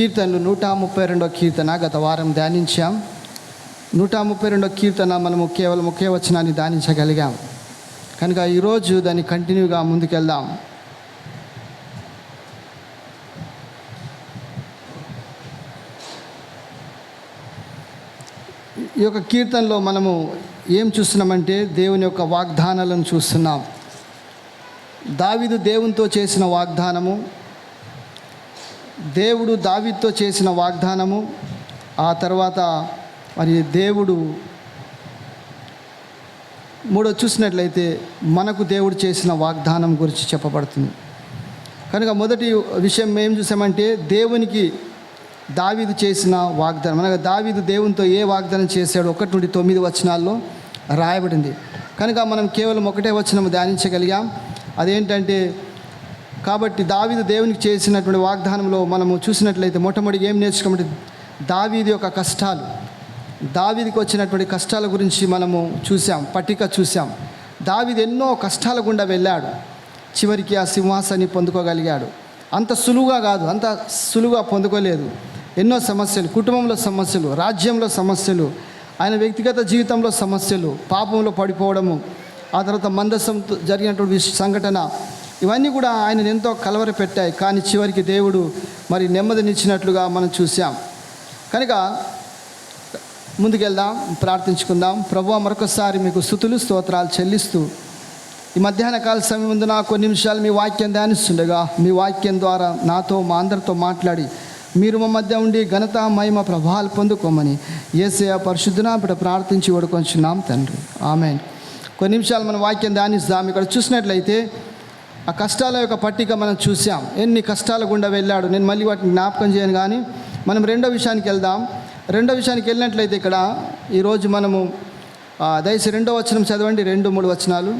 కీర్తనలు 132 కీర్తన గత వారం ధ్యానించాం. 132 కీర్తన మనము కేవలం ఒకే వచనాన్ని ధ్యానించగలిగాం కనుక ఈరోజు దాన్ని కంటిన్యూగా ముందుకెళ్దాం. ఈ యొక్క కీర్తనలో మనము ఏం చూస్తున్నామంటే దేవుని యొక్క వాగ్దానాలను చూస్తున్నాం. దావీదు దేవునితో చేసిన వాగ్దానము, దేవుడు దావీదుతో చేసిన వాగ్దానము, ఆ తర్వాత మరి దేవుడు మూడో చూసినట్లయితే మనకు దేవుడు చేసిన వాగ్దానం గురించి చెప్పబడుతుంది. కనుక మొదటి విషయం ఏం చూసామంటే దేవునికి దావీదు చేసిన వాగ్దానం. అనగా దావీదు దేవునితో ఏ వాగ్దానం చేశాడు 1 నుండి 9 వచనాల్లో రాయబడింది. కనుక మనం కేవలం ఒకటే వచనం ధ్యానించగలిగాం. అదేంటంటే, కాబట్టి దావీదు దేవునికి చేసినటువంటి వాగ్దానంలో మనము చూసినట్లయితే మొట్టమొదటిగా ఏం నేర్చుకోమంటే దావీదు యొక్క కష్టాలు, దావీదుకి వచ్చినటువంటి కష్టాల గురించి మనము చూసాం, పట్టిక చూసాం. దావీదు ఎన్నో కష్టాల గుండా వెళ్ళాడు, చివరికి ఆ సింహాసాన్ని పొందుకోగలిగాడు. అంత సులువుగా కాదు, అంత సులువుగా పొందుకోలేదు. ఎన్నో సమస్యలు, కుటుంబంలో సమస్యలు, రాజ్యంలో సమస్యలు, ఆయన వ్యక్తిగత జీవితంలో సమస్యలు, పాపంలో పడిపోవడము, ఆ తర్వాత మందస్సంతో జరిగినటువంటి సంఘటన, ఇవన్నీ కూడా ఆయనను ఎంతో కలవర పెట్టాయి. కానీ చివరికి దేవుడు మరి నెమ్మదినిచ్చినట్లుగా మనం చూసాం. కనుక ముందుకెళ్దాం, ప్రార్థించుకుందాం. ప్రభువా, మరొకసారి మీకు స్తుతులు స్తోత్రాలు చెల్లిస్తూ ఈ మధ్యాహ్న కాల సమయం ముందు నా కొన్ని నిమిషాలు మీ వాక్యం ధ్యానిస్తుండగా మీ వాక్యం ద్వారా నాతో మా అందరితో మాట్లాడి మీరు మా మధ్య ఉండి ఘనత మహిమ ప్రభావాలు పొందుకోమని యేసయ్య పరిశుద్ధనామమున ప్రార్థించి వేడుకొంచున్నాం తండ్రి, ఆమేన్. కొన్ని నిమిషాలు మనం వాక్యం ధ్యానిస్తాం. ఇక్కడ చూసినట్లయితే ఆ కష్టాల యొక్క పట్టిక మనం చూసాం, ఎన్ని కష్టాల గుండా వెళ్ళాడు. నేను మళ్ళీ వాటిని జ్ఞాపకం చేయను, కానీ మనం రెండో విషయానికి వెళ్దాం. రెండో విషయానికి వెళ్ళినట్లయితే ఇక్కడ ఈరోజు మనము దయచేసి 2వ వచనం చదవండి, 2-3 వచనాలు.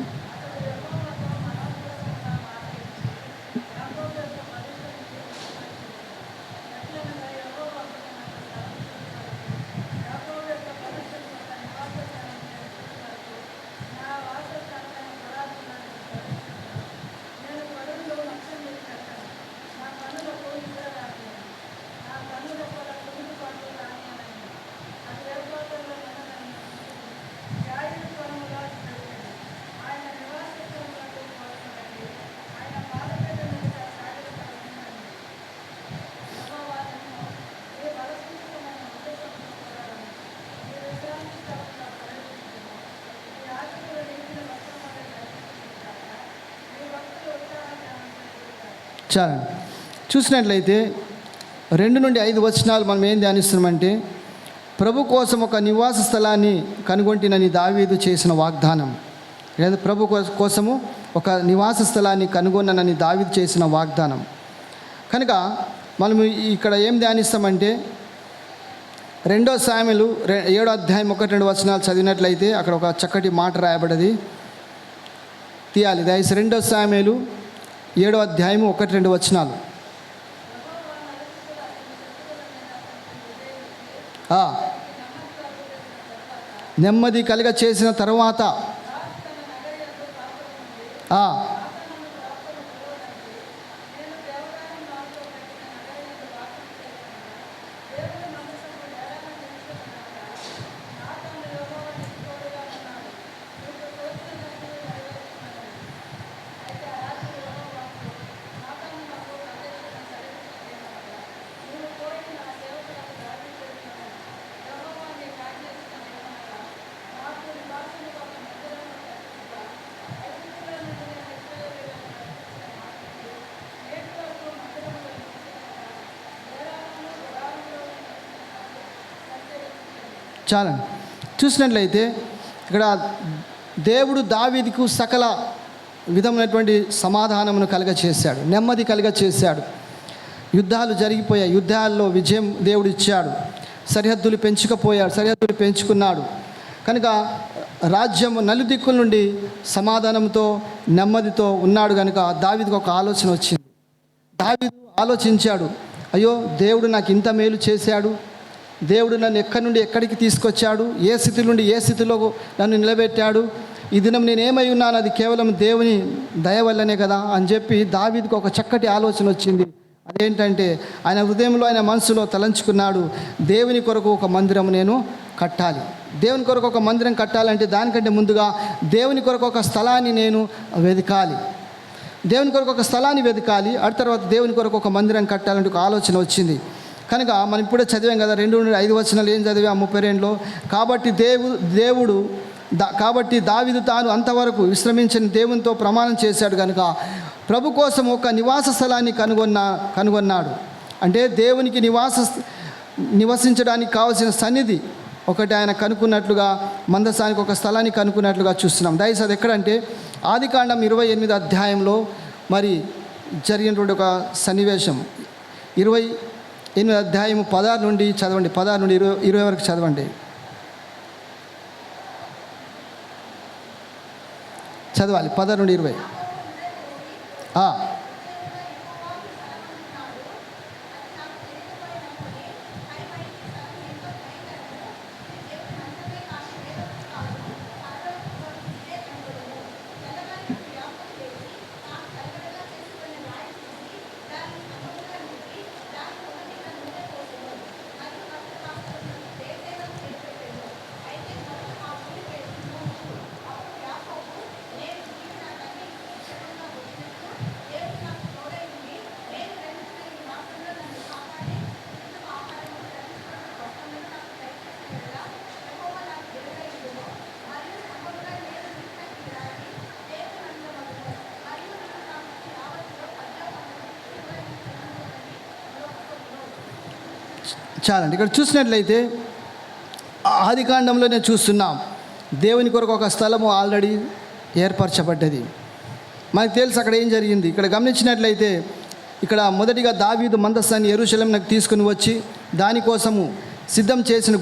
చాలా చూసినట్లయితే 2 నుండి 5 వచనాలు మనం ఏం ధ్యానిస్తున్నామంటే, ప్రభు కోసం ఒక నివాస స్థలాన్ని కనుగొంటినని దావీదు చేసిన వాగ్దానం. లేదా ప్రభు కోసము ఒక నివాస స్థలాన్ని కనుగొన్నానని దావీదు చేసిన వాగ్దానం. కనుక మనం ఇక్కడ ఏం ధ్యానిస్తామంటే 2 సామెలు 7వ అధ్యాయం 1-2 వచనాలు చదివినట్లయితే అక్కడ ఒక చక్కటి మాట రాయబడ్డది. తీయాలి దయచేసి 2 సామెలు 7వ అధ్యాయం 1-2 వచనాలు. నెమ్మది కలుగ చేసిన తరువాత చాలా చూసినట్లయితే ఇక్కడ దేవుడు దావీదుకు సకల విధమైనటువంటి సమాధానమును కలుగచేశాడు, నెమ్మది కలుగచేశాడు. యుద్ధాలు జరిగిపోయాయి, యుద్ధాల్లో విజయం దేవుడు ఇచ్చాడు. సరిహద్దులు పెంచుకున్నాడు. కనుక రాజ్యం నలుదిక్కుల నుండి సమాధానంతో నెమ్మదితో ఉన్నాడు. కనుక దావీదుకు ఒక ఆలోచన వచ్చింది. దావీదు ఆలోచించాడు, అయ్యో దేవుడు నాకు ఇంత మేలు చేశాడు, దేవుడు నన్ను ఎక్కడి నుండి ఎక్కడికి తీసుకొచ్చాడు, ఏ స్థితి నుండి ఏ స్థితిలో నన్ను నిలబెట్టాడు, ఈ దినం నేనేమై ఉన్నాను అది కేవలం దేవుని దయ వల్లనే కదా అని చెప్పి దావీదుకు ఒక చక్కటి ఆలోచన వచ్చింది. అదేంటంటే ఆయన హృదయంలో, ఆయన మనసులో తలంచుకున్నాడు, దేవుని కొరకు ఒక మందిరం నేను కట్టాలి. దేవుని కొరకు ఒక మందిరం కట్టాలంటే దానికంటే ముందుగా దేవుని కొరకు ఒక స్థలాన్ని నేను వెతకాలి. దేవుని కొరకు ఒక స్థలాన్ని వెతకాలి. ఆ తర్వాత దేవుని కొరకు ఒక మందిరం కట్టాలంటే ఒక ఆలోచన వచ్చింది. కనుక మనం ఇప్పుడే చదివాం కదా, 2-5 వచనాలు ఏం చదివాం 32లో. కాబట్టి దావీదు తాను అంతవరకు విశ్రమించిన దేవునితో ప్రమాణం చేశాడు కనుక ప్రభు కోసం ఒక నివాస స్థలాన్ని కనుగొన్నాడు. అంటే దేవునికి నివసించడానికి కావలసిన సన్నిధి ఒకటి ఆయన కనుక్కున్నట్లుగా, మందసానికి ఒక స్థలాన్ని కనుక్కున్నట్లుగా చూస్తున్నాం. దయచేసి అది ఎక్కడంటే ఆదికాండం 28 అధ్యాయంలో మరి జరిగినటువంటి ఒక సన్నివేశం. 28 అధ్యాయం 16 నుండి చదవండి, 16 నుండి 20 వరకు చదవండి. చదవాలి 16 నుండి 20. చాలండి. ఇక్కడ చూసినట్లయితే ఆదికాండంలోనే చూస్తున్నాం, దేవుని కొరకు ఒక స్థలము ఆల్రెడీ ఏర్పరచబడ్డది. మనకు తెలుసు అక్కడ ఏం జరిగింది. ఇక్కడ గమనించినట్లయితే ఇక్కడ మొదటిగా దావీదు మందసాన్ని యెరూషలేమునకు తీసుకుని వచ్చి దానికోసము సిద్ధం చేసిన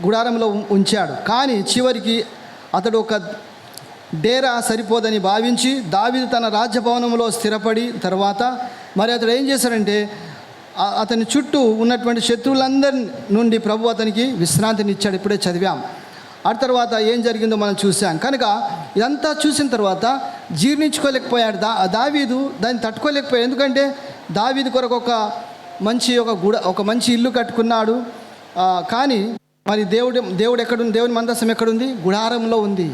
గుడారంలో ఉంచాడు. కానీ చివరికి అతడు ఒక డేరా సరిపోదని భావించి దావీదు తన రాజ్యభవనంలో స్థిరపడి తర్వాత మరి అతడు ఏం చేశాడంటే అతని చుట్టూ ఉన్నటువంటి శత్రువులందరి నుండి ప్రభు అతనికి విశ్రాంతిని ఇచ్చాడు. ఇప్పుడే చదివాం. ఆ తర్వాత ఏం జరిగిందో మనం చూసాం. కనుక ఇదంతా చూసిన తర్వాత జీర్ణించుకోలేకపోయాడు దావీదు, దాన్ని తట్టుకోలేకపోయాడు. ఎందుకంటే దావీదు కొరకు ఒక మంచి ఇల్లు కట్టుకున్నాడు. కానీ మరి దేవుడు ఎక్కడుంది? దేవుని మందసం ఎక్కడుంది? గుడారంలో ఉంది.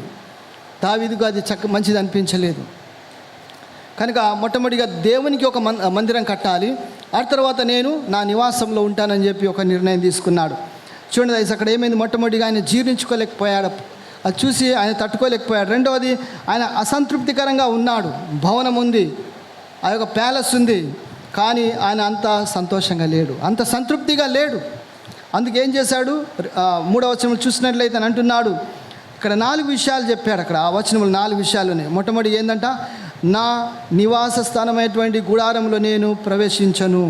దావీదుకు అది మంచిది అనిపించలేదు. కనుక మొట్టమొదటిగా దేవునికి ఒక మందిరం కట్టాలి, ఆ తర్వాత నేను నా నివాసంలో ఉంటానని చెప్పి ఒక నిర్ణయం తీసుకున్నాడు. చూడండి దయచేసి అక్కడ ఏమైంది? మొట్టమొదటిగా ఆయన జీర్ణించుకోలేకపోయాడు, అది చూసి ఆయన తట్టుకోలేకపోయాడు. రెండవది, ఆయన అసంతృప్తికరంగా ఉన్నాడు. భవనం ఉంది, ఆ యొక్క ప్యాలెస్ ఉంది, కానీ ఆయన అంత సంతోషంగా లేడు, అంత సంతృప్తిగా లేడు. అందుకేం చేశాడు? 3వ వచనం చూసినట్లయితే అని అంటున్నాడు, ఇక్కడ 4 విషయాలు చెప్పాడు. అక్కడ ఆ వచనములు 4 విషయాలు ఉన్నాయి. మొట్టమొదటి ఏంటంట, నా నివాస స్థానమైనటువంటి గుడారంలో నేను ప్రవేశించను.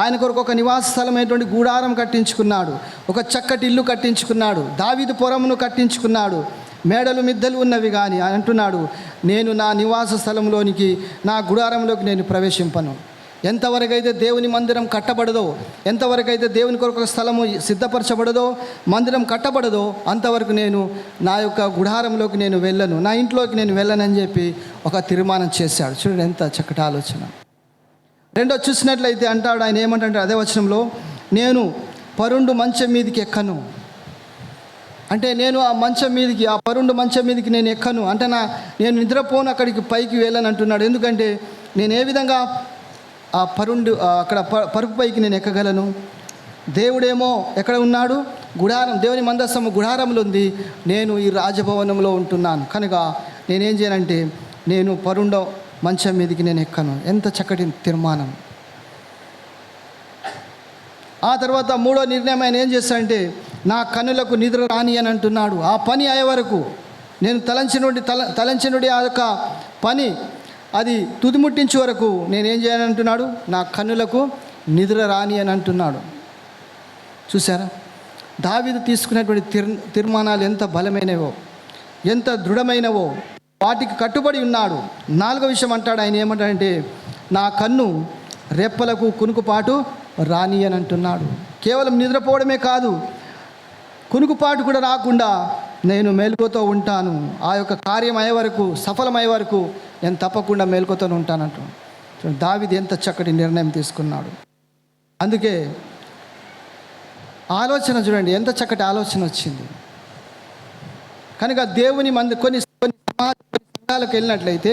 ఆయన కొరకు ఒక నివాస స్థలమైనటువంటి గుడారం కట్టించుకున్నాడు, ఒక చక్కటి ఇల్లు కట్టించుకున్నాడు, దావీదు పురమును కట్టించుకున్నాడు, మేడలు మిద్దెలు ఉన్నవి. కానీ ఆయన అంటున్నాడు, నేను నా నివాస స్థలంలోనికి, నా గుడారంలోకి నేను ప్రవేశింపను. ఎంతవరకైతే దేవుని మందిరం కట్టబడదో, ఎంతవరకైతే దేవుని కొరకు స్థలము సిద్ధపరచబడదో, మందిరం కట్టబడదో, అంతవరకు నేను నా యొక్క గుడారంలోకి నేను వెళ్ళను, నా ఇంట్లోకి నేను వెళ్ళనని చెప్పి ఒక తీర్మానం చేశాడు. చూడండి ఎంత చక్కటి ఆలోచన. రెండో చూసినట్లయితే అంటాడు, ఆయన ఏమంటాడు అదే వచనంలో, నేను పరుండు మంచం మీదకి ఎక్కను. అంటే నేను ఆ మంచం మీదకి, ఆ పరుండు మంచం మీదకి నేను ఎక్కను అంటే నేను నిద్రపోను, అక్కడికి పైకి వెళ్ళను అంటున్నాడు. ఎందుకంటే నేను ఏ విధంగా ఆ అక్కడ పరుపు పైకి నేను ఎక్కగలను? దేవుడేమో ఎక్కడ ఉన్నాడు? గుడారం, దేవుని మందస్సము గుడారంలో ఉంది, నేను ఈ రాజభవనంలో ఉంటున్నాను. కనుక నేనేం చేయనంటే నేను పరుండో మంచం మీదకి నేను ఎక్కను. ఎంత చక్కటి తీర్మానం. ఆ తర్వాత 3వ నిర్ణయం ఆయన ఏం చేస్తాడంటే, నా కన్నులకు నిద్ర రాని అని అంటున్నాడు. ఆ పని అయ్యే వరకు నేను తలంచినుడి ఆ యొక్క పని అది తుదిముట్టించే వరకు నేనేం చేయని అంటున్నాడు, నా కన్నులకు నిద్ర రాని అని అంటున్నాడు. చూసారా, దావీదు తీసుకునేటువంటి తీర్మానాలు ఎంత బలమైనవో, ఎంత దృఢమైనవో, వాటికి కట్టుబడి ఉన్నాడు. 4వ విషయం అంటాడు, ఆయన ఏమంటాడంటే, నా కన్ను రెప్పలకు కునుకుపాటు రాని అని అంటున్నాడు. కేవలం నిద్రపోవడమే కాదు, కునుకుపాటు కూడా రాకుండా నేను మేలుకోతో ఉంటాను. ఆ యొక్క కార్యం అయ్యే వరకు, సఫలమయ్యే వరకు నేను తప్పకుండా మేలుకోతో ఉంటానంటు. దావీదు ఎంత చక్కటి నిర్ణయం తీసుకున్నాడు. అందుకే ఆలోచన చూడండి, ఎంత చక్కటి ఆలోచన వచ్చింది. కనుక దేవుని కొన్ని సంఘాలకు వెళ్ళినట్లయితే,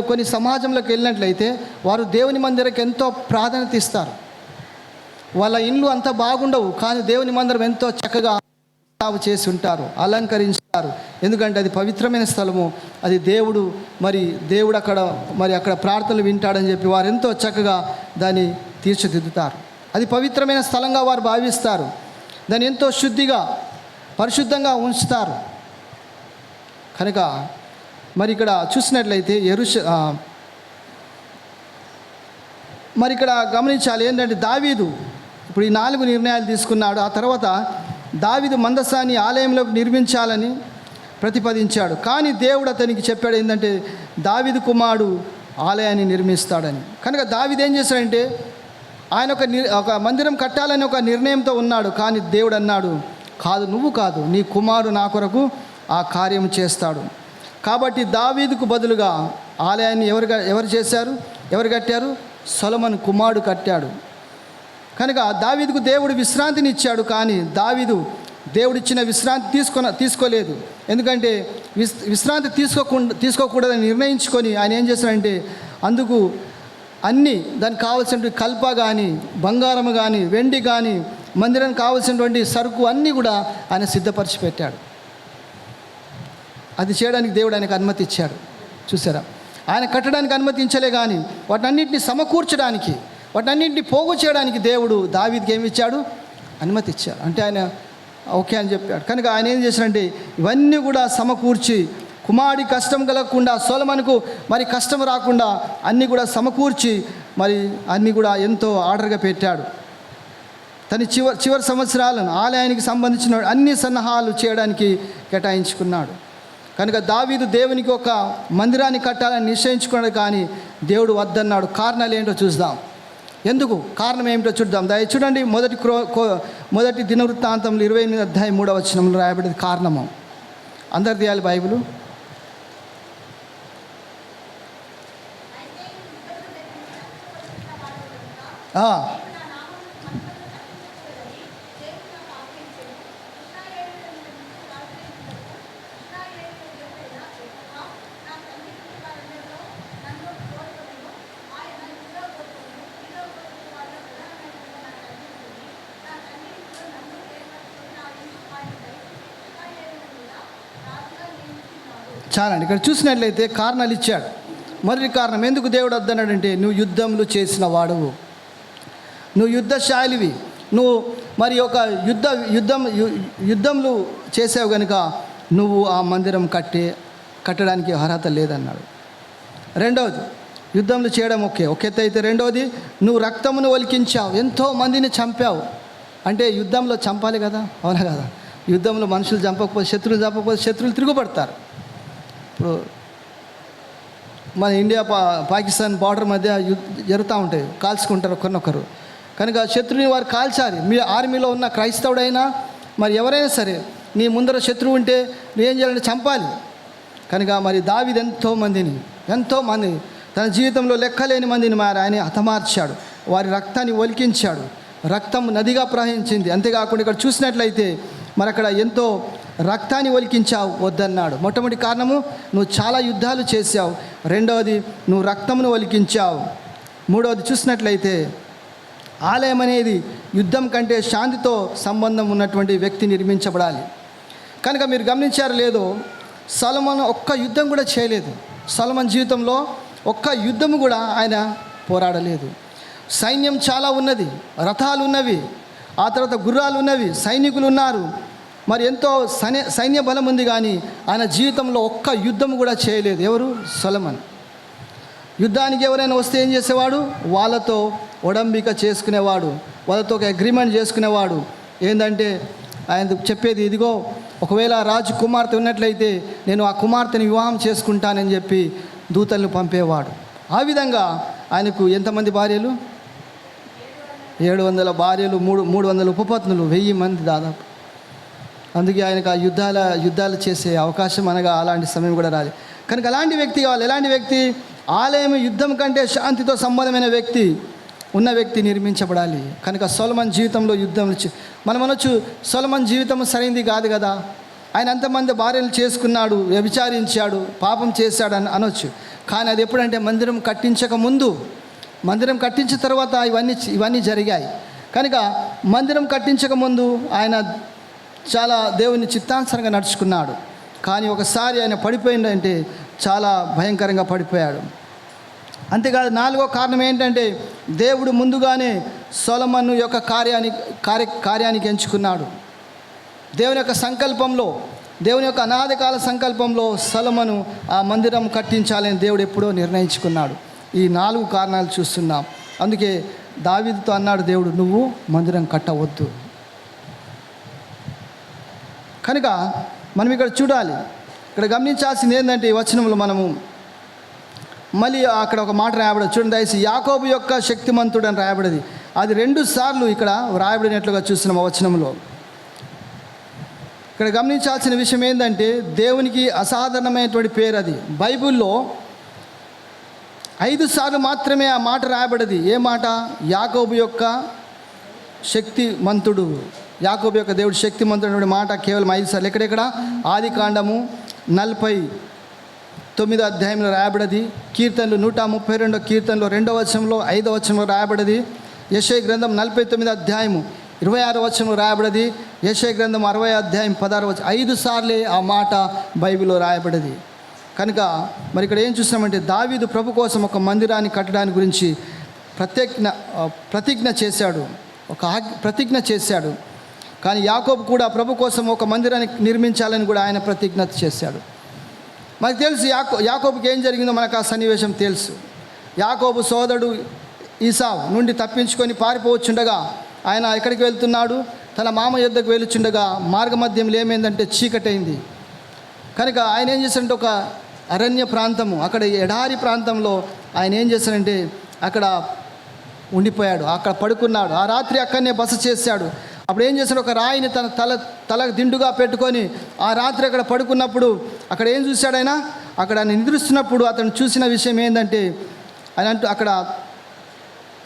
కొన్ని సమాజంలోకి వెళ్ళినట్లయితే వారు దేవుని మందిరానికి ఎంతో ప్రాధాన్యత ఇస్తారు. వాళ్ళ ఇండ్లు అంత బాగుండవు, కానీ దేవుని మందిరం ఎంతో చక్కగా చేసి ఉంటారు, అలంకరించారు. ఎందుకంటే అది పవిత్రమైన స్థలము, అది దేవుడు అక్కడ ప్రార్థనలు వింటాడని చెప్పి వారు ఎంతో చక్కగా దాన్ని తీర్చిదిద్దుతారు. అది పవిత్రమైన స్థలంగా వారు భావిస్తారు. దాన్ని ఎంతో శుద్ధిగా పరిశుద్ధంగా ఉంచుతారు. కనుక మరి ఇక్కడ చూసినట్లయితే మరి ఇక్కడ గమనించాలి ఏంటంటే, దావీదు ఇప్పుడు ఈ 4 నిర్ణయాలు తీసుకున్నాడు. ఆ తర్వాత దావీదు మందసాన్ని ఆలయంలోకి నిర్మించాలని ప్రతిపాదించాడు. కానీ దేవుడు అతనికి చెప్పాడు ఏంటంటే, దావీదు కుమారుడు ఆలయాన్ని నిర్మిస్తాడని. కనుక దావీదు ఏం చేశాడంటే, ఆయన ఒక మందిరం కట్టాలని ఒక నిర్ణయంతో ఉన్నాడు. కానీ దేవుడు అన్నాడు, నువ్వు కాదు, నీ కుమారుడు నా కొరకు ఆ కార్యం చేస్తాడు. కాబట్టి దావీదుకు బదులుగా ఆలయాన్ని ఎవరు కట్టారు? సొలొమోను కుమారుడు కట్టాడు. కనుక దావీదుకు దేవుడు విశ్రాంతిని ఇచ్చాడు. కానీ దేవుడిచ్చిన విశ్రాంతి తీసుకోలేదు. ఎందుకంటే విశ్రాంతి తీసుకోకూడదని నిర్ణయించుకొని ఆయన ఏం చేశాడంటే, అందుకు దానికి కావాల్సినటువంటి కల్ప కానీ, బంగారం కానీ, వెండి కానీ, మందిరానికి కావాల్సినటువంటి సరుకు అన్నీ కూడా ఆయన సిద్ధపరిచి పెట్టాడు. అది చేయడానికి దేవుడు ఆయనకు అనుమతి ఇచ్చాడు. చూసారా, ఆయన కట్టడానికి అనుమతించలే, కానీ వాటన్నింటినీ సమకూర్చడానికి, వాటన్నింటినీ పోగు చేయడానికి దేవుడు దావీదుకి ఏమి ఇచ్చాడు? అనుమతి ఇచ్చాడు. అంటే ఆయన ఓకే అని చెప్పాడు. కనుక ఆయన ఏం చేశాడంటే, ఇవన్నీ కూడా సమకూర్చి, కుమారుడి కష్టం కలగకుండా, సొలొమోనుకు మరి కష్టం రాకుండా అన్నీ కూడా సమకూర్చి, మరి అన్నీ కూడా ఎంతో ఆర్డర్గా పెట్టాడు. తన చివరి సంవత్సరాలను ఆలయానికి సంబంధించిన అన్ని సన్నాహాలు చేయడానికి కేటాయించుకున్నాడు. కనుక దావీదు దేవునికి ఒక మందిరాన్ని కట్టాలని నిశ్చయించుకున్నాడు. కానీ దేవుడు వద్దన్నాడు. కారణాలు ఏంటో చూద్దాం. ఎందుకు కారణం ఏమిటో చూద్దాం. చూడండి, మొదటి దినవృత్తాంతంలో 28వ అధ్యాయం 3వ వచనంలో రాయబడింది కారణము. అందరు తీయాలి బైబిలు. చాలండి. ఇక్కడ చూసినట్లయితే కారణాలు ఇచ్చాడు. మొదటి కారణం, ఎందుకు దేవుడు వద్దన్నాడంటే, నువ్వు యుద్ధములు చేసిన వాడువు, నువ్వు యుద్ధశాలివి, నువ్వు మరి ఒక యుద్ధములు చేసావు కనుక నువ్వు ఆ మందిరం కట్టడానికి అర్హత లేదన్నాడు. రెండవది, యుద్ధములు చేయడం ఒక ఎత్తు అయితే, రెండవది నువ్వు రక్తమును ఒలికించావు, ఎంతో మందిని చంపావు. అంటే యుద్ధంలో చంపాలి కదా, అవునా కదా? యుద్ధంలో మనుషులు చంపకపోతే, శత్రువులు తిరుగుపడతారు. ఇప్పుడు మన ఇండియా పాకిస్తాన్ బార్డర్ మధ్య జరుగుతూ ఉంటాయి, కాల్చుకుంటారు ఒకరినొకరు. కనుక శత్రువుని వారు కాల్చాలి. మీ ఆర్మీలో ఉన్న క్రైస్తవుడైనా మరి ఎవరైనా సరే, నీ ముందర శత్రువు ఉంటే నువ్వేం చేయాలంటే చంపాలి. కనుక మరి దావీదు ఎంతోమంది తన జీవితంలో లెక్కలేని మందిని ఆయన హతమార్చాడు. వారి రక్తాన్ని ఒలికించాడు. రక్తం నదిగా ప్రవహించింది. అంతేకాకుండా ఇక్కడ చూసినట్లయితే మరి అక్కడ ఎంతో రక్తాన్ని ఒలికించావు, వద్దన్నాడు. మొట్టమొదటి కారణము, నువ్వు చాలా యుద్ధాలు చేశావు. రెండవది, నువ్వు రక్తమును ఒలికించావు. మూడవది చూసినట్లయితే, ఆలయం అనేది యుద్ధం కంటే శాంతితో సంబంధం ఉన్నటువంటి వ్యక్తి నిర్మించబడాలి. కనుక మీరు గమనించారు లేదో, సొలొమోను ఒక్క యుద్ధం కూడా చేయలేదు. సొలొమోను జీవితంలో ఒక్క యుద్ధము కూడా ఆయన పోరాడలేదు. సైన్యం చాలా ఉన్నది, రథాలు ఉన్నవి, ఆ తర్వాత గుర్రాలు ఉన్నవి, సైనికులు ఉన్నారు, మరి ఎంతో సైన్య బలం ఉంది. కానీ ఆయన జీవితంలో ఒక్క యుద్ధం కూడా చేయలేదు. ఎవరు? సొలొమోను. యుద్ధానికి ఎవరైనా వస్తే ఏం చేసేవాడు? వాళ్ళతో ఒడంబిక చేసుకునేవాడు, వాళ్ళతో ఒక అగ్రిమెంట్ చేసుకునేవాడు. ఏంటంటే ఆయన చెప్పేది, ఇదిగో ఒకవేళ రాజు కుమార్తె ఉన్నట్లయితే నేను ఆ కుమార్తెని వివాహం చేసుకుంటానని చెప్పి దూతలను పంపేవాడు. ఆ విధంగా ఆయనకు ఎంతమంది భార్యలు? 700 భార్యలు, 300 ఉపపత్నులు, 1000 మంది దాదాపు. అందుకే ఆయనకు ఆ యుద్ధాలు చేసే అవకాశం అలాంటి సమయం కూడా రాలేదు. కనుక అలాంటి వ్యక్తి కావాలి. ఎలాంటి వ్యక్తి? ఆలయం యుద్ధం కంటే శాంతితో సంబంధమైన ఉన్న వ్యక్తి నిర్మించబడాలి. కనుక సొలొమోను జీవితంలో యుద్ధం మనం అనొచ్చు, సొలొమోను జీవితం సరైనది కాదు కదా, ఆయన అంతమంది భార్యలు చేసుకున్నాడు, వ్యభిచారించాడు, పాపం చేశాడు అని అనొచ్చు. కానీ అది ఎప్పుడంటే మందిరం కట్టించక ముందు, మందిరం కట్టించిన తర్వాత ఇవన్నీ జరిగాయి. కనుక మందిరం కట్టించక ముందు ఆయన చాలా దేవుని చిత్తానుసారంగా నడుచుకున్నాడు. కానీ ఒకసారి ఆయన పడిపోయిందంటే చాలా భయంకరంగా పడిపోయాడు. అంతేకాదు, 4వ కారణం ఏంటంటే దేవుడు ముందుగానే సొలొమోను యొక్క కార్యానికి ఎంచుకున్నాడు. దేవుని యొక్క సంకల్పంలో, దేవుని యొక్క అనాదికాల సంకల్పంలో సొలొమోను ఆ మందిరం కట్టించాలని దేవుడు ఎప్పుడో నిర్ణయించుకున్నాడు. ఈ 4 కారణాలు చూస్తున్నాం. అందుకే దావీదుతో అన్నాడు దేవుడు, నువ్వు మందిరం కట్టవద్దు. కనుక మనం ఇక్కడ చూడాలి, ఇక్కడ గమనించాల్సింది ఏంటంటే ఈ వచనంలో మనము మళ్ళీ అక్కడ ఒక మాట రాయబడదు చూడండి దయచేసి, యాకోబు యొక్క శక్తిమంతుడు అని రాయబడింది. అది 2 సార్లు ఇక్కడ రాయబడినట్లుగా చూస్తున్నాం ఆ వచనంలో. ఇక్కడ గమనించాల్సిన విషయం ఏంటంటే దేవునికి అసాధారణమైనటువంటి పేరు అది. బైబిల్లో 5 సార్లు మాత్రమే ఆ మాట రాయబడింది. ఏ మాట? యాకోబు యొక్క శక్తిమంతుడు, యాకోబు యొక్క దేవుడు శక్తిమంతుడు అనే మాట కేవలం 5 సార్లు. ఎక్కడెక్కడ? ఆదికాండము 49వ అధ్యాయంలో రాయబడింది. కీర్తనలు 132వ కీర్తనలో 2వ వచనంలో 5వ వచనంలో రాయబడింది. యెషయా గ్రంథం 49వ అధ్యాయము 26వ వచనంలో రాయబడింది. యెషయా గ్రంథం 60వ అధ్యాయం 16వ వచనం. 5 సార్లే ఆ మాట బైబిల్లో రాయబడింది. కనుక మరి ఇక్కడ ఏం చూస్తామంటే దావీదు ప్రభు కోసం ఒక మందిరాన్ని కట్టడానికి గురించి ప్రతిజ్ఞ చేశాడు, ప్రతిజ్ఞ చేశాడు. కానీ యాకోబు కూడా ప్రభు కోసం ఒక మందిరాన్ని నిర్మించాలని కూడా ఆయన ప్రతిజ్ఞ చేశాడు. మనకు తెలుసు యాకోబుకి ఏం జరిగిందో మనకు ఆ సన్నివేశం తెలుసు. యాకోబు సోదరుడు ఈసావు నుండి తప్పించుకొని పారిపోవచ్చుండగా ఆయన ఎక్కడికి వెళ్తున్నాడు? తన మామ యుద్ధకు వెళ్తుండగా మార్గమధ్యంలో ఏమైందంటే చీకటైంది. కనుక ఆయన ఏం చేశాడంటే ఒక అరణ్య ప్రాంతము, అక్కడ ఎడారి ప్రాంతంలో ఆయన ఏం చేశాడంటే అక్కడ ఉండిపోయాడు, అక్కడ పడుకున్నాడు. ఆ రాత్రి అక్కడనే బస చేశాడు. అప్పుడు ఏం చేశాడు? ఒక రాయిని తన తల దిండుగా పెట్టుకొని ఆ రాత్రి అక్కడ పడుకున్నప్పుడు అక్కడ ఏం చూశాడు ఆయన? అక్కడ నిద్రిస్తున్నప్పుడు అతను చూసిన విషయం ఏంటంటే ఆయన అక్కడ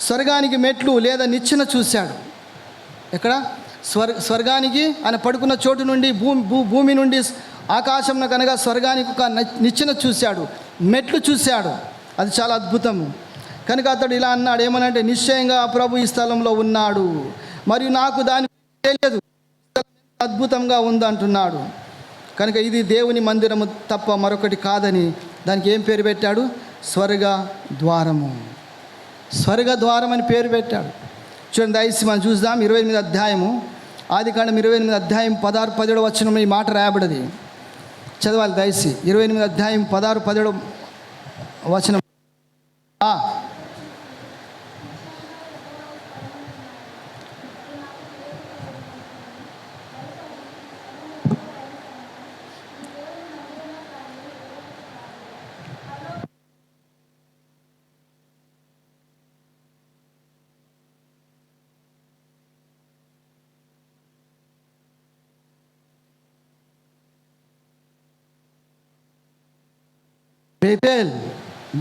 స్వర్గానికి మెట్లు లేదా నిచ్చెన చూశాడు. ఎక్కడ? స్వర్గానికి ఆయన పడుకున్న చోటు నుండి భూమి నుండి ఆకాశంలో కనుక స్వర్గానికి ఒక నిచ్చెన చూశాడు, మెట్లు చూశాడు. అది చాలా అద్భుతము. కనుక అతడు ఇలా అన్నాడు, ఏమనంటే నిశ్చయంగా ప్రభు ఈ స్థలంలో ఉన్నాడు, మరియు నాకు దాని తెలియదు, అద్భుతంగా ఉంది అంటున్నాడు. కనుక ఇది దేవుని మందిరము తప్ప మరొకటి కాదని దానికి ఏం పేరు పెట్టాడు? స్వర్గ ద్వారము, స్వర్గ ద్వారం అని పేరు పెట్టాడు. చూడండి దయచేసి మనం చూద్దాం 28వ అధ్యాయము, ఆదికాండం 28వ అధ్యాయం 16-17 వచనంలో ఈ మాట రాయబడింది. చదవాలి దయచేసి. 28వ అధ్యాయం 16-17 వచనం.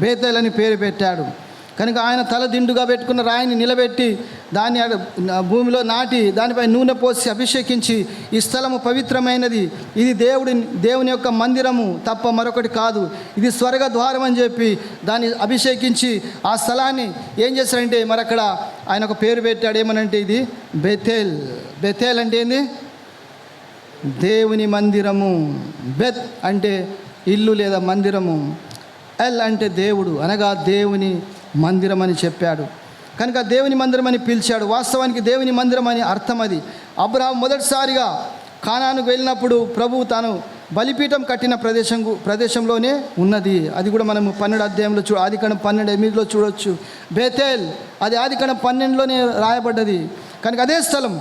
బేతేల్ అని పేరు పెట్టాడు. కనుక ఆయన తల దిండుగా పెట్టుకున్న రాయిని నిలబెట్టి దాన్ని భూమిలో నాటి దానిపై నూనె పోసి అభిషేకించి ఈ స్థలము పవిత్రమైనది, ఇది దేవుని యొక్క మందిరము తప్ప మరొకటి కాదు, ఇది స్వర్గ ద్వారం అని చెప్పి దాన్ని అభిషేకించి ఆ స్థలాన్ని ఏం చేశారంటే మరి అక్కడ ఆయన ఒక పేరు పెట్టాడు. ఏమనంటే ఇది బేతేల్. బేతేల్ అంటే ఏంది? దేవుని మందిరము. బెత్ అంటే ఇల్లు లేదా మందిరము, ఎల్ అంటే దేవుడు, అనగా దేవుని మందిరం అని చెప్పాడు. కనుక దేవుని మందిరం అని పిలిచాడు. వాస్తవానికి దేవుని మందిరం అని అర్థం అది. అబ్రహాం మొదటిసారిగా కానానుకు వెళ్ళినప్పుడు ప్రభువు తాను బలిపీఠం కట్టిన ప్రదేశంలోనే ఉన్నది. అది కూడా మనము 12వ అధ్యాయంలో ఆదికాండం 12:8 చూడవచ్చు. బేతేల్ అది ఆదికాండం 12లోనే రాయబడ్డది. కనుక అదే స్థలం.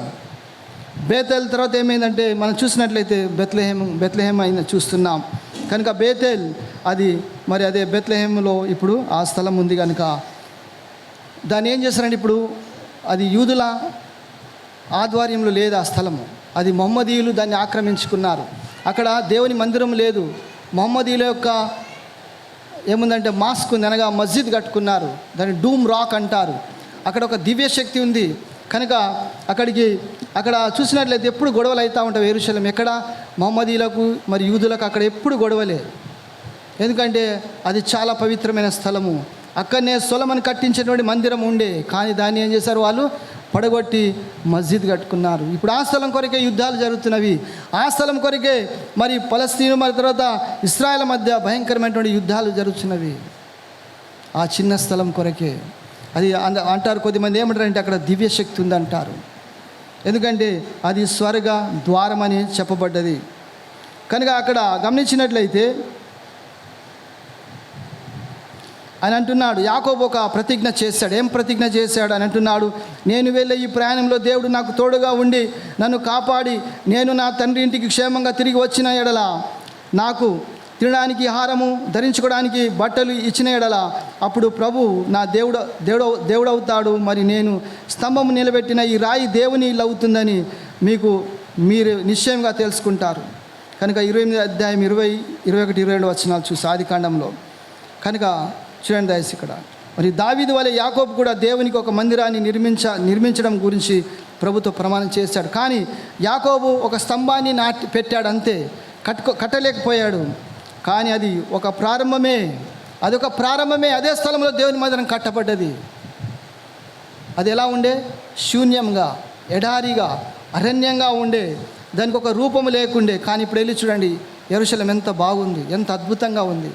బేతేల్ తర్వాత ఏమైందంటే మనం చూసినట్లయితే బెత్లెహేమ్ అయిన చూస్తున్నాం. కనుక బేతేల్ అది మరి అదే బెత్లెహేమ్లో ఇప్పుడు ఆ స్థలం ఉంది. కనుక దాన్ని ఏం చేస్తారంటే ఇప్పుడు అది యూదుల ఆధ్వర్యంలో లేదు ఆ స్థలము, అది మొహమ్మదీయులు దాన్ని ఆక్రమించుకున్నారు. అక్కడ దేవుని మందిరం లేదు. మొహమ్మదీయుల యొక్క ఏముందంటే మాస్క్ ఉంది, అనగా మస్జిద్ కట్టుకున్నారు. దాన్ని డూమ్ రాక్ అంటారు. అక్కడ ఒక దివ్య శక్తి ఉంది కనుక అక్కడ చూసినట్లయితే ఎప్పుడు గొడవలు అవుతూ ఉంటాయి. యెరూషలేం ఎక్కడ మహమ్మదీలకు మరి యూదులకు అక్కడ ఎప్పుడు గొడవలే. ఎందుకంటే అది చాలా పవిత్రమైన స్థలము. అక్కడనే సొలొమోను కట్టించినటువంటి మందిరం ఉండే, కానీ దాన్ని ఏం చేశారు, వాళ్ళు పడగొట్టి మస్జిద్ కట్టుకున్నారు. ఇప్పుడు ఆ స్థలం కొరకే యుద్ధాలు జరుగుతున్నవి. ఆ స్థలం కొరకే మరి పలస్తీను మరి తర్వాత ఇశ్రాయేల్ మధ్య భయంకరమైనటువంటి యుద్ధాలు జరుగుతున్నవి. ఆ చిన్న స్థలం కొరకే. అది అంటారు కొద్దిమంది ఏమంటారంటే అక్కడ దివ్య శక్తి ఉందంటారు. ఎందుకంటే అది స్వర్గ ద్వారం అని చెప్పబడ్డది. కనుక అక్కడ గమనించినట్లయితే ఆయన అంటున్నాడు, యాకోబు ఒక ప్రతిజ్ఞ చేశాడు. ఏం ప్రతిజ్ఞ చేశాడు అని అంటున్నాడు, నేను వెళ్ళే ఈ ప్రయాణంలో దేవుడు నాకు తోడుగా ఉండి నన్ను కాపాడి నేను నా తండ్రి ఇంటికి క్షేమంగా తిరిగి వచ్చిన ఎడల, నాకు తినడానికి ఆహారము ధరించుకోవడానికి బట్టలు ఇచ్చిన ఎడల, అప్పుడు ప్రభు నా దేవుడవుతాడు. మరి నేను స్తంభము నిలబెట్టిన ఈ రాయి దేవుని ఇల్లు అవుతుందని మీరు నిశ్చయంగా తెలుసుకుంటారు. కనుక 28వ అధ్యాయం 20, 21, 22 వచనాలు చూసి ఆదికాండంలో. కనుక చూడండి దయచేసి ఇక్కడ మరి దావీదు వలె యాకోబు కూడా దేవునికి ఒక మందిరాన్ని నిర్మించడం గురించి ప్రభుతో ప్రమాణం చేశాడు. కానీ యాకోబు ఒక స్తంభాన్ని పెట్టాడు అంతే, కట్టలేకపోయాడు. కానీ అది ఒక ప్రారంభమే. అదే స్థలంలో దేవుని మందిరం కట్టబడ్డది. అది ఎలా ఉండే? శూన్యంగా, ఎడారిగా, అరణ్యంగా ఉండే, దానికి ఒక రూపము లేకుండే. కానీ ఇప్పుడు వెళ్ళి చూడండి యెరూషలేం ఎంత బాగుంది, ఎంత అద్భుతంగా ఉంది.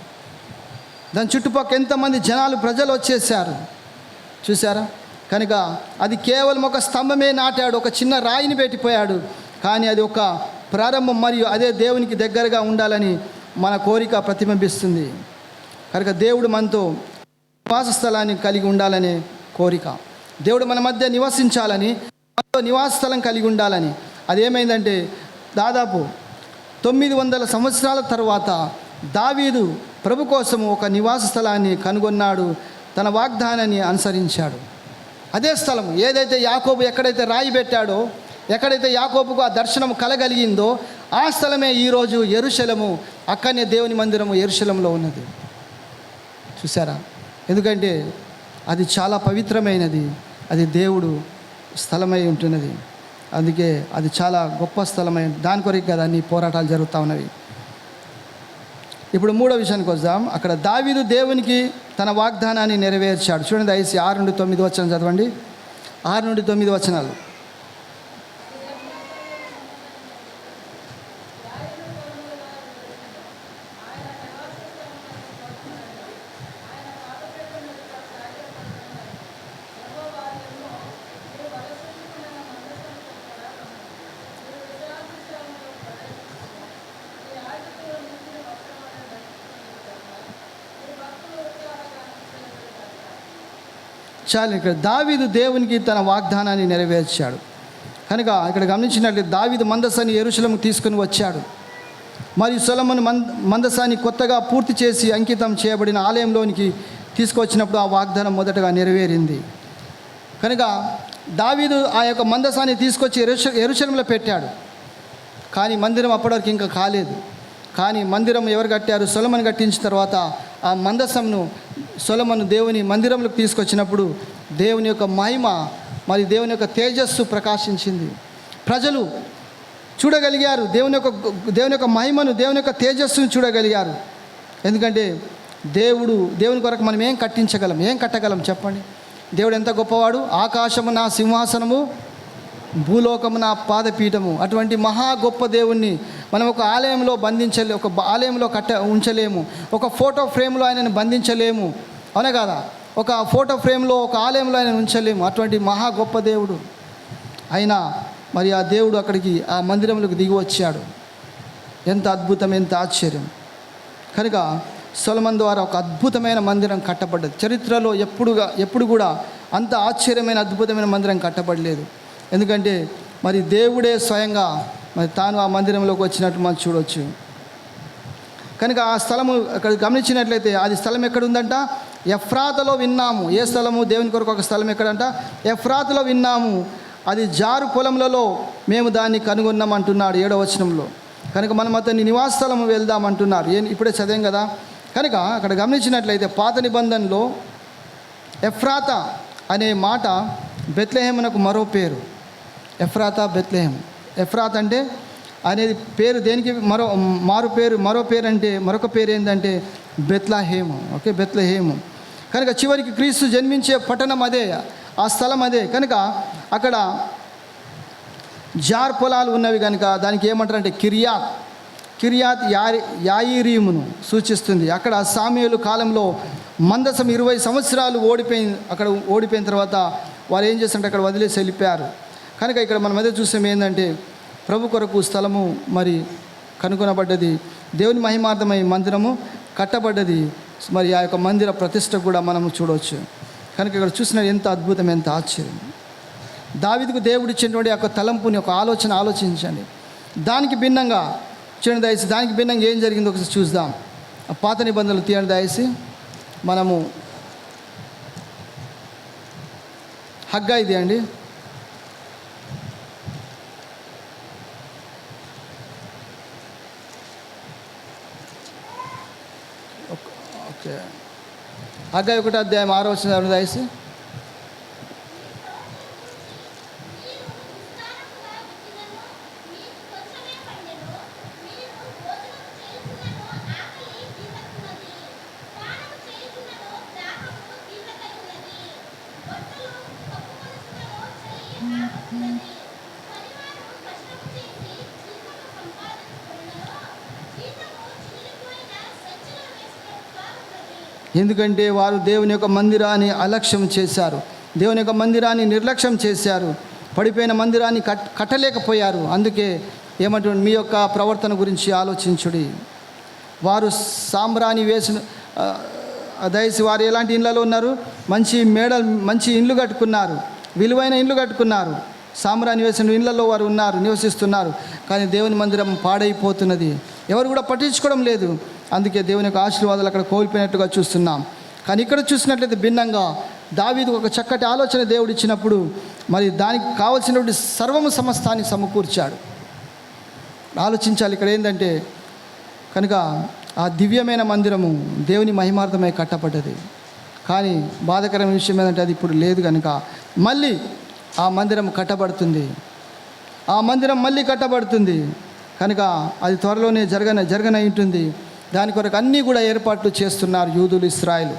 దాని చుట్టుపక్కల ఎంతమంది ప్రజలు వచ్చేసారు చూసారా. కనుక అది కేవలం ఒక స్తంభమే నాటాడు, ఒక చిన్న రాయిని పెట్టిపోయాడు. కానీ అది ఒక ప్రారంభం, మరియు అదే దేవునికి దగ్గరగా ఉండాలని మన కోరిక ప్రతిబింబిస్తుంది. కనుక దేవుడు మనతో నివాస స్థలాన్ని కలిగి ఉండాలనే కోరిక, దేవుడు మన మధ్య నివసించాలని, మనతో నివాస స్థలం కలిగి ఉండాలని. అదేమైందంటే దాదాపు 900 సంవత్సరాల తర్వాత దావీదు ప్రభు కోసము ఒక నివాస స్థలాన్ని కనుగొన్నాడు, తన వాగ్దానాన్ని అనుసరించాడు. అదే స్థలము ఏదైతే యాకోబు ఎక్కడైతే రాయి పెట్టాడో, ఎక్కడైతే యాకోబుకు ఆ దర్శనం కలగలిగిందో ఆ స్థలమే ఈరోజు యెరూషలేము. అక్కడనే దేవుని మందిరము యెరూషలేములో ఉన్నది చూసారా. ఎందుకంటే అది చాలా పవిత్రమైనది, అది దేవుడు స్థలమై ఉంటున్నది. అందుకే అది చాలా గొప్ప స్థలమై దాని కొరకు కదా అన్ని పోరాటాలు జరుగుతూ ఉన్నవి. ఇప్పుడు 3వ విషయానికి వద్దాం. అక్కడ దావీదు దేవునికి తన వాగ్దానాన్ని నెరవేర్చాడు. చూడండి దయచేసి 6 నుండి 9 వచనం చదవండి. 6 నుండి 9 వచనాలు. చాలు. ఇక్కడ దావీదు దేవునికి తన వాగ్దానాన్ని నెరవేర్చాడు. కనుక ఇక్కడ గమనించినట్లయితే దావీదు మందసాన్ని యెరూషలేముకు తీసుకుని వచ్చాడు. మరియు సొలొమోను మందసాన్ని కొత్తగా పూర్తి చేసి అంకితం చేయబడిన ఆలయంలోనికి తీసుకొచ్చినప్పుడు ఆ వాగ్దానం మొదటగా నెరవేరింది. కనుక దావీదు ఆ యొక్క మందసాన్ని తీసుకొచ్చి యెరూషలేములో పెట్టాడు. కానీ మందిరం అప్పటివరకు ఇంకా కాలేదు. కానీ మందిరం ఎవరు కట్టారు? సొలొమోను కట్టించిన తర్వాత ఆ మందసంను సొలొమోను దేవుని మందిరంలోకి తీసుకొచ్చినప్పుడు దేవుని యొక్క మహిమ మరి దేవుని యొక్క తేజస్సు ప్రకాశించింది. ప్రజలు చూడగలిగారు దేవుని యొక్క మహిమను, దేవుని యొక్క తేజస్సును చూడగలిగారు. ఎందుకంటే దేవుని కొరకు మనం ఏం కట్టగలం చెప్పండి. దేవుడు ఎంత గొప్పవాడు. ఆకాశము నా సింహాసనము, భూలోకము నా పాదపీఠము. అటువంటి మహా గొప్ప దేవుణ్ణి మనం ఒక ఆలయంలో ఒక ఆలయంలో ఉంచలేము. ఒక ఫోటో ఫ్రేమ్లో ఆయనను బంధించలేము, అవునా కదా. ఒక ఫోటో ఫ్రేమ్లో ఒక ఆలయంలో ఆయన ఉంచలేము. అటువంటి మహా గొప్ప దేవుడు అయినా మరి ఆ దేవుడు అక్కడికి ఆ మందిరంలోకి దిగి వచ్చాడు. ఎంత అద్భుతం, ఎంత ఆశ్చర్యం. కనుక సొలొమోను ద్వారా ఒక అద్భుతమైన మందిరం కట్టబడ్డది. చరిత్రలో ఎప్పుడు కూడా అంత ఆశ్చర్యమైన అద్భుతమైన మందిరం కట్టబడలేదు. ఎందుకంటే మరి దేవుడే స్వయంగా మరి తాను ఆ మందిరంలోకి వచ్చినట్టు మనం చూడవచ్చు. కనుక ఆ స్థలము అక్కడ గమనించినట్లయితే అది స్థలం ఎక్కడ ఉందంట? ఎఫ్రాతలో విన్నాము. ఏ స్థలము? దేవుని కొరకు ఒక స్థలం ఎక్కడంట? ఎఫ్రాతలో విన్నాము. అది జారు పొలములలో మేము దాన్ని కనుగొన్నామంటున్నాడు 7వ వచనంలో. కనుక మనం అతని నివాస స్థలము వెళ్దామంటున్నారు. ఇప్పుడే చదివాం కదా. కనుక అక్కడ గమనించినట్లయితే పాత నిబంధనలో ఎఫ్రాతా అనే మాట బెత్లెహేమునకు మరో పేరు. ఎఫ్రాతా, బెత్లెహేం. ఎఫ్రాత్ అంటే అనేది పేరు దేనికి మరో పేరు అంటే మరొక పేరు ఏంటంటే బెత్లెహేము. ఓకే, బెత్లెహేము. కనుక చివరికి క్రీస్తు జన్మించే పట్టణం అదే, ఆ స్థలం అదే. కనుక అక్కడ జార్ పొలాలు ఉన్నవి కనుక దానికి ఏమంటారంటే కిర్యాత్ యాయిరీమును సూచిస్తుంది. అక్కడ సామ్యూయేలు కాలంలో మందసం 20 సంవత్సరాలు ఓడిపోయిన తర్వాత వారు ఏం చేస్తారంటే అక్కడ వదిలేసి వెళ్ళిపోయారు. కనుక ఇక్కడ మనం అదే చూసాం ఏంటంటే ప్రభు కొరకు స్థలము మరి కనుగొనబడ్డది, దేవుని మహిమార్థమై మందిరము కట్టబడ్డది. మరి ఆ యొక్క మందిర ప్రతిష్ట కూడా మనము చూడవచ్చు. కనుక ఇక్కడ చూసిన ఎంత అద్భుతం, ఎంత ఆశ్చర్యం. దావీదుకు దేవుడు ఇచ్చినటువంటి యొక్క తలంపుని, ఒక ఆలోచించండి. దానికి భిన్నంగా చూడండి దయచేసి, దానికి భిన్నంగా ఏం జరిగిందో ఒకసారి చూద్దాం. ఆ పాత నిబంధనలు తీయండి దయచేసి. మనము హగ్గాయి తీయండి. ఓకే, హగ్గాయి 1వ అధ్యాయం 6వ వచనం దయచేసి. ఎందుకంటే వారు దేవుని యొక్క మందిరాన్ని అలక్ష్యం చేశారు, దేవుని యొక్క మందిరాన్ని నిర్లక్ష్యం చేశారు, పడిపోయిన మందిరాన్ని కట్టలేకపోయారు. అందుకే ఏమంటుంది, మీ యొక్క ప్రవర్తన గురించి ఆలోచించుడి. వారు సాంబ్రాణి వేసిన దయచేసి వారు ఎలాంటి ఇళ్ళలో ఉన్నారు? మంచి ఇండ్లు కట్టుకున్నారు, విలువైన ఇండ్లు కట్టుకున్నారు, సాంబ్రాణి వేసిన ఇళ్లలో వారు నివసిస్తున్నారు. కానీ దేవుని మందిరం పాడైపోతున్నది, ఎవరు కూడా పట్టించుకోవడం లేదు. అందుకే దేవుని యొక్క ఆశీర్వాదాలు అక్కడ కోల్పోయినట్టుగా చూస్తున్నాం. కానీ ఇక్కడ చూసినట్లయితే భిన్నంగా దావీదు ఒక చక్కటి ఆలోచన దేవుడు ఇచ్చినప్పుడు మరి దానికి కావలసినటువంటి సర్వము సమస్తాన్ని సమకూర్చాడు. ఆలోచించాలి ఇక్కడ ఏంటంటే కనుక ఆ దివ్యమైన మందిరము దేవుని మహిమార్థమై కట్టబడ్డది. కానీ బాధాకరమైన విషయం ఏంటంటే అది ఇప్పుడు లేదు. కనుక మళ్ళీ ఆ మందిరం కట్టబడుతుంది, ఆ మందిరం మళ్ళీ కట్టబడుతుంది. కనుక అది త్వరలోనే జరగనై ఉంటుంది. దాని కొరకు అన్నీ కూడా ఏర్పాట్లు చేస్తున్నారు యూదులు, ఇశ్రాయేలు.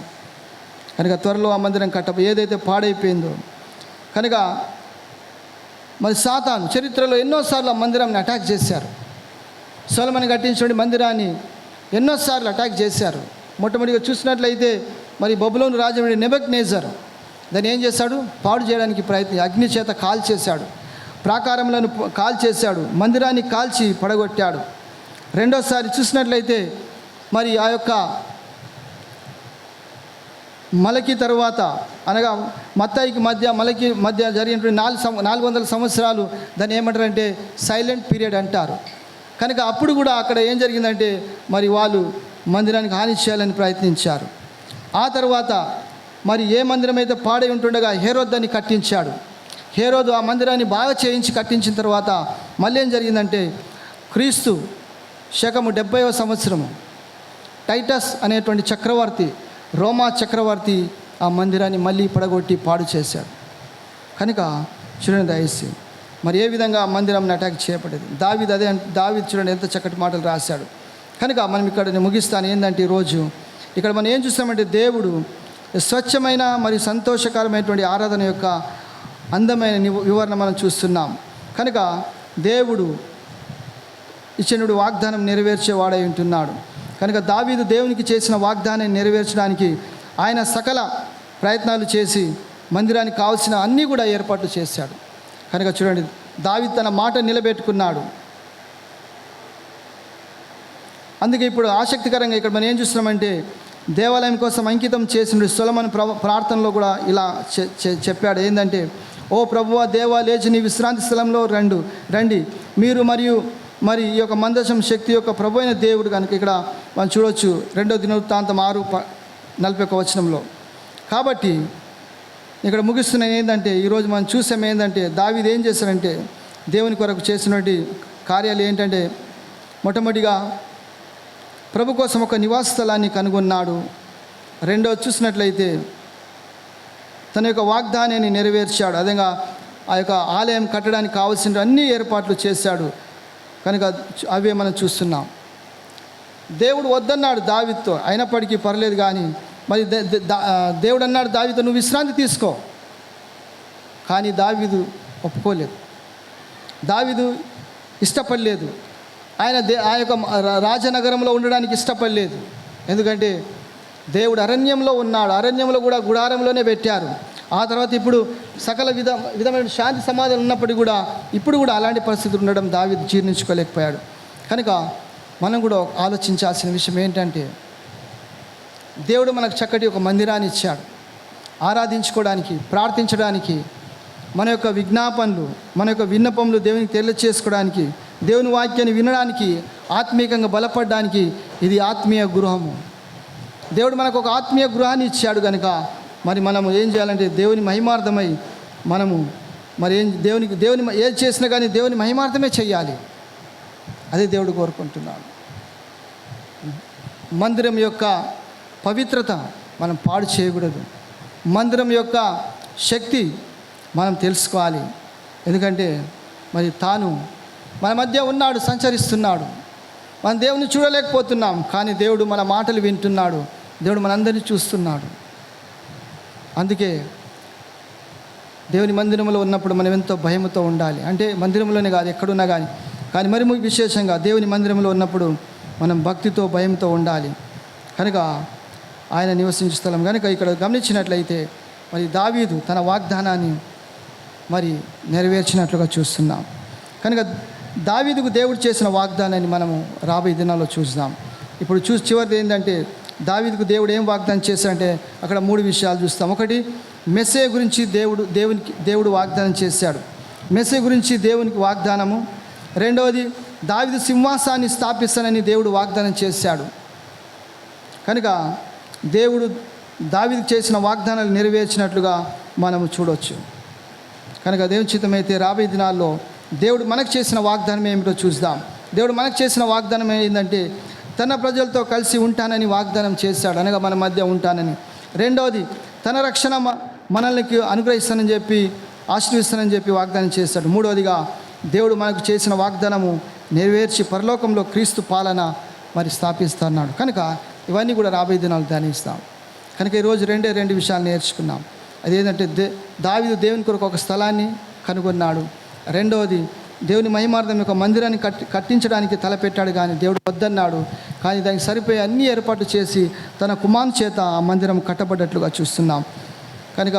కనుక త్వరలో ఆ మందిరం ఏదైతే పాడైపోయిందో. కనుక మరి సాతాను చరిత్రలో ఎన్నోసార్లు ఆ మందిరాన్ని అటాక్ చేశారు. సొలొమోను కట్టించిన మందిరాన్ని ఎన్నోసార్లు అటాక్ చేశారు. మొట్టమొదటిగా చూసినట్లయితే మరి బబులోను రాజు నెబుకద్నెజర్ దాన్ని ఏం చేశాడు? పాడు చేయడానికి అగ్ని చేత కాల్చేశాడు, ప్రాకారములను కాల్చేశాడు, మందిరాన్ని కాల్చి పడగొట్టాడు. రెండోసారి చూసినట్లయితే మరి ఆ యొక్క మలకి తరువాత అనగా మత్తాయికి మలకి మధ్య జరిగినటువంటి 400 సంవత్సరాలు దాన్ని ఏమంటారంటే సైలెంట్ పీరియడ్ అంటారు. కనుక అప్పుడు కూడా అక్కడ ఏం జరిగిందంటే మరి వాళ్ళు మందిరానికి హాని చేయాలని ప్రయత్నించారు. ఆ తర్వాత మరి ఏ మందిరం అయితే పాడై ఉంటుండగా హేరోదు దాన్ని కట్టించాడు. హేరోదు ఆ మందిరాన్ని బాగా చేయించి కట్టించిన తర్వాత మళ్ళీ ఏం జరిగిందంటే క్రీస్తు శకము 70వ సంవత్సరము టైటస్ అనేటువంటి చక్రవర్తి, రోమా చక్రవర్తి ఆ మందిరాన్ని మళ్ళీ పడగొట్టి పాడు చేశాడు. కనుక చూడండి దయచేసి మరి ఏ విధంగా ఆ మందిరం అటాక్ చేయబడ్డది. దావీదు చూడండి ఎంత చక్కటి మాటలు రాశాడు. కనుక మనం ఇక్కడ ముగిస్తాను. ఏంటంటే ఈరోజు ఇక్కడ మనం ఏం చూస్తామంటే దేవుడు స్వచ్ఛమైన మరియు సంతోషకరమైనటువంటి ఆరాధన యొక్క అందమైన వివరణ మనం చూస్తున్నాం. కనుక దేవుడు ఇచ్చినటువంటి వాగ్దానం నెరవేర్చేవాడై ఉంటున్నాడు. కనుక దావీదు దేవునికి చేసిన వాగ్దానాన్ని నెరవేర్చడానికి ఆయన సకల ప్రయత్నాలు చేసి మందిరానికి కావాల్సిన అన్నీ కూడా ఏర్పాట్లు చేశాడు. కనుక చూడండి దావీదు తన మాట నిలబెట్టుకున్నాడు. అందుకే ఇప్పుడు ఆసక్తికరంగా ఇక్కడ మనం ఏం చూస్తున్నామంటే దేవాలయం కోసం అంకితం చేసిన సొలొమోను ప్రార్థనలో కూడా ఇలా చెప్పాడు. ఏంటంటే, ఓ ప్రభువా దేవా, లేచి నీ విశ్రాంతి స్థలంలో రండి మీరు మరి ఈ యొక్క మందసం శక్తి యొక్క ప్రభు అయిన దేవుడు. కనుక ఇక్కడ మనం చూడవచ్చు 2వ దినవృత్తాంతం 6:41 వచనంలో. కాబట్టి ఇక్కడ ముగిస్తున్న ఏంటంటే ఈరోజు మనం చూసాం ఏంటంటే దావీదు ఏం చేశారంటే దేవుని కొరకు చేసినటువంటి కార్యాలు ఏంటంటే మొట్టమొదటిగా ప్రభు కోసం ఒక నివాస స్థలాన్ని కనుగొన్నాడు. రెండోది చూసినట్లయితే తన యొక్క వాగ్దానాన్ని నెరవేర్చాడు. అదేగా ఆ యొక్క ఆలయం కట్టడానికి కావాల్సిన అన్ని ఏర్పాట్లు చేశాడు. కనుక అవే మనం చూస్తున్నాం. దేవుడు వద్దన్నాడు దావీదుతో, అయినప్పటికీ పర్లేదు కానీ మరి దేవుడు అన్నాడు దావీదుతో, నువ్వు విశ్రాంతి తీసుకో. కానీ దావీదు ఒప్పుకోలేదు, దావీదు ఇష్టపడలేదు. ఆయన ఆ యొక్క రాజనగరంలో ఉండడానికి ఇష్టపడలేదు. ఎందుకంటే దేవుడు అరణ్యంలో ఉన్నాడు, అరణ్యంలో కూడా గుడారంలోనే పెట్టారు. ఆ తర్వాత ఇప్పుడు సకల విధమైన శాంతి సమాధానం ఉన్నప్పటికీ కూడా ఇప్పుడు కూడా అలాంటి పరిస్థితులు ఉండడం దావీదు జీర్ణించుకోలేకపోయాడు. కనుక మనం కూడా ఆలోచించాల్సిన విషయం ఏంటంటే, దేవుడు మనకు చక్కటి ఒక మందిరాన్ని ఇచ్చాడు, ఆరాధించుకోవడానికి, ప్రార్థించడానికి, మన యొక్క విజ్ఞాపనలు, మన యొక్క విన్నపములు దేవునికి తెలియచేసుకోవడానికి, దేవుని వాక్యాన్ని వినడానికి, ఆత్మీయంగా బలపడడానికి ఇది ఆత్మీయ గృహము. దేవుడు మనకు ఒక ఆత్మీయ గృహాన్ని ఇచ్చాడు. కనుక మరి మనము ఏం చేయాలంటే దేవుని మహిమార్థమై మనము మరి దేవుని ఏది చేసినా కానీ దేవుని మహిమార్థమే చేయాలి. అదే దేవుడు కోరుకుంటున్నాడు. మందిరం యొక్క పవిత్రత మనం పాడు చేయకూడదు. మందిరం యొక్క శక్తి మనం తెలుసుకోవాలి. ఎందుకంటే మరి తాను మన మధ్య ఉన్నాడు, సంచరిస్తున్నాడు. మనం దేవుని చూడలేకపోతున్నాం, కానీ దేవుడు మన మాటలు వింటున్నాడు. దేవుడు మనందరినీ చూస్తున్నాడు. అందుకే దేవుని మందిరంలో ఉన్నప్పుడు మనం ఎంతో భయంతో ఉండాలి. అంటే మందిరంలోనే కాదు, ఎక్కడున్నా కానీ మరి విశేషంగా దేవుని మందిరంలో ఉన్నప్పుడు మనం భక్తితో, భయంతో ఉండాలి. కనుక ఆయన నివసించే స్థలం. కనుక ఇక్కడ గమనించినట్లయితే మరి దావీదు తన వాగ్దానాన్ని మరి నెరవేర్చినట్లుగా చూస్తున్నాం. కనుక దావీదుకు దేవుడు చేసిన వాగ్దానాన్ని మనము రాబోయే దినాల్లో చూద్దాం. ఇప్పుడు చివరిది ఏంటంటే, దావీదుకు దేవుడు ఏం వాగ్దానం చేశాడంటే అక్కడ 3 విషయాలు చూస్తాం. ఒకటి, మెస్సే గురించి దేవుడు వాగ్దానం చేశాడు. మెస్సే గురించి దేవునికి వాగ్దానము. రెండవది, దావీదు సింహాసాన్ని స్థాపిస్తానని దేవుడు వాగ్దానం చేశాడు. కనుక దేవుడు దావీదుకు చేసిన వాగ్దానాలు నెరవేర్చినట్లుగా మనము చూడవచ్చు. కనుక దేవుని చిత్తమైతే రాబోయే దినాల్లో దేవుడు మనకు చేసిన వాగ్దానం ఏమిటో చూద్దాం. దేవుడు మనకు చేసిన వాగ్దానం ఏంటంటే తన ప్రజలతో కలిసి ఉంటానని వాగ్దానం చేశాడు, అనగా మన మధ్య ఉంటానని. రెండవది, తన రక్షణ మనల్ని అనుగ్రహిస్తానని చెప్పి, ఆశీర్వదిస్తానని చెప్పి వాగ్దానం చేశాడు. మూడవదిగా, దేవుడు మనకు చేసిన వాగ్దానము నెరవేర్చి పరలోకంలో క్రీస్తు పాలన మరి స్థాపిస్తున్నాడు. కనుక ఇవన్నీ కూడా రాబోయే దినాలు ధ్యానిస్తాం. కనుక ఈరోజు రెండు విషయాలు నేర్చుకున్నాం. అదేంటంటే దావీదు దేవుని కొరకు ఒక స్థలాన్ని కనుగొన్నాడు. రెండవది, దేవుని మహిమార్థం యొక్క మందిరాన్ని కట్టించడానికి తలపెట్టాడు, కానీ దేవుడు వద్దన్నాడు. కానీ దానికి సరిపోయే అన్ని ఏర్పాట్లు చేసి తన కుమారుని చేత ఆ మందిరం కట్టబడ్డట్లుగా చూస్తున్నాం. కనుక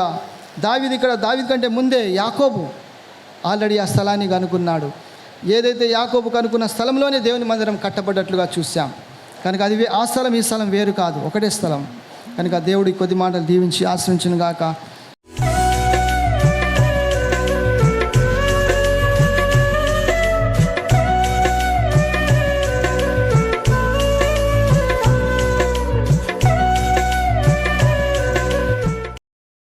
దావీదు కంటే ముందే యాకోబు ఆల్రెడీ ఆ స్థలాన్ని కనుక్కున్నాడు. ఏదైతే యాకోబు కనుక్కున్న స్థలంలోనే దేవుని మందిరం కట్టబడ్డట్లుగా చూసాం. కనుక అది ఆ స్థలం ఈ స్థలం వేరు కాదు, ఒకటే స్థలం. కనుక దేవుడి కొద్ది మాటలు దీవించి ఆశ్రయించును గాక.